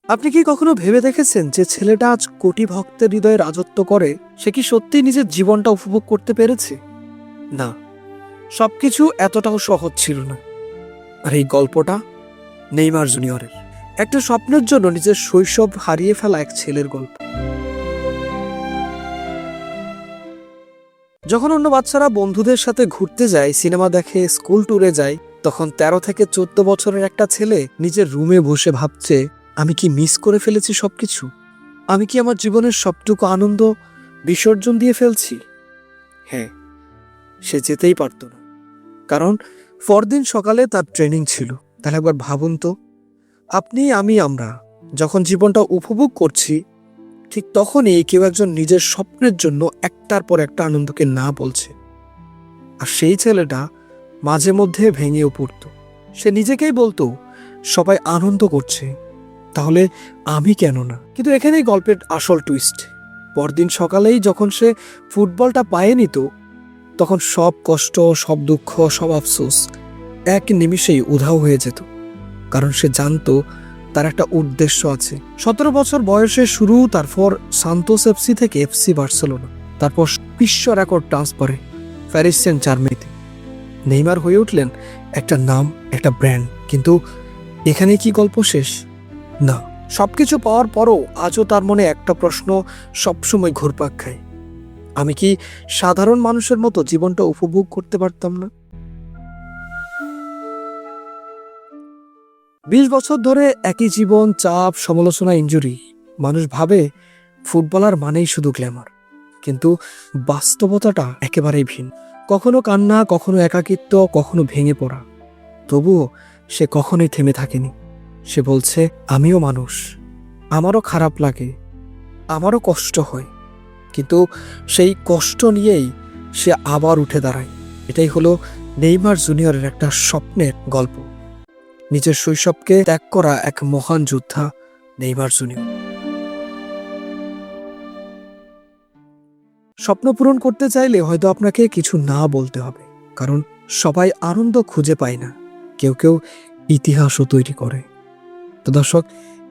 আপনি কি কখনো ভেবে দেখেছেন যে ছেলেটা আজ কোটি ভক্তের হৃদয়ে রাজত্ব করে সে কি সত্যিই নিজের জীবনটা উপভোগ করতে পেরেছে? না, সবকিছু এতটাও সহজ ছিল না। আর এই গল্পটা নেইমার জুনিয়রের, একটা স্বপ্নের জন্য নিজের শৈশব হারিয়ে ফেলা এক ছেলের গল্প। যখন অন্য বাচ্চারা বন্ধুদের সাথে ঘুরতে যায়, সিনেমা দেখে, স্কুল ট্যুরে যায়, তখন 13 থেকে 14 বছরের একটা ছেলে নিজের রুমে বসে ভাবছে, আমি কি মিস করে ফেলেছি সবকিছু? আমি কি আমার জীবনের সবটুকু আনন্দ বিসর্জন দিয়ে ফেলছি? হ্যাঁ, সে যেতেই পারত না, কারণ পরদিন সকালে তার ট্রেনিং ছিল। তাহলে একবার ভাবুন তো, আপনি, আমি, আমরা যখন জীবনটা উপভোগ করছি, ঠিক তখনই কেউ একজন নিজের স্বপ্নের জন্য একটার পর একটা আনন্দকে না বলছে। আর সেই ছেলেটা মাঝে মধ্যে ভেঙেও পড়ত। সে নিজেকেই বলতো, সবাই আনন্দ করছে, তাহলে আমি কেন না? কিন্তু এখানেই গল্পের আসল টুইস্ট। পরদিন সকালেই যখন সে ফুটবলটা পায়ে নিত, তখন সব কষ্ট, সব দুঃখ, সব আফসোস এক নিমিষেই উধাও হয়ে যেত। কারণ সে জানতো তার একটা উদ্দেশ্য আছে। 17 বছর বয়সে শুরু, তারপর সান্তোস এফসি থেকে এফসি বার্সেলোনা, তারপর বিশ্ব রেকর্ড ট্রান্সফারে প্যারিস সেন্ট জার্মেইতে নেইমার হয়ে উঠলেন একটা নাম, একটা ব্র্যান্ড। কিন্তু এখানে কি গল্প শেষ? না। সবকিছু পাওয়ার পরও আজও তার মনে একটা প্রশ্ন সবসময় ঘুরপাক খায়, আমি কি সাধারণ মানুষের মতো জীবনটা উপভোগ করতে পারতাম না? 20 বছর ধরে একই জীবন, চাপ, সমালোচনা, ইনজুরি। মানুষ ভাবে ফুটবলার মানেই শুধু গ্ল্যামার, কিন্তু বাস্তবতাটা একেবারেই ভিন্ন। কখনো কান্না, কখনো একাকিত্ব, কখনো ভেঙে পড়া। তবুও সে কখনোই থেমে থাকেনি। সে বলছে, আমিও মানুষ, আমারও খারাপ লাগে, আমারও কষ্ট হয়, কিন্তু সেই কষ্ট নিয়েই সে আবার উঠে দাঁড়ায়। এটাই হলো নেইমার জুনিয়রের একটা স্বপ্নের গল্প, নিজের শৈশবকে ত্যাগ করা এক মহান যোদ্ধা নেইমার জুনিয়র। স্বপ্ন পূরণ করতে চাইলে হয়তো আপনাকে কিছু না বলতে হবে, কারণ সবাই আনন্দ খুঁজে পায় না, কেউ কেউ ইতিহাসও তৈরি করে। তো দর্শক,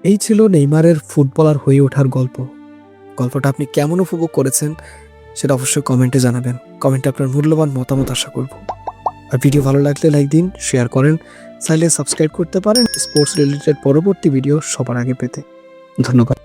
এই ছিল নেইমারের ফুটবলার হয়ে ওঠার গল্প। গল্পটা আপনি কেমন উপভোগ করেছেন সেটা অবশ্যই কমেন্টে জানাবেন। কমেন্টে আপনার মূল্যবান মতামত আশা করব। আর ভিডিও ভালো লাগলে লাইক দিন, শেয়ার করেন, চাইলে সাবস্ক্রাইব করতে পারেন স্পোর্টস রিলেটেড পরবর্তী ভিডিও সবার আগে পেতে। ধন্যবাদ।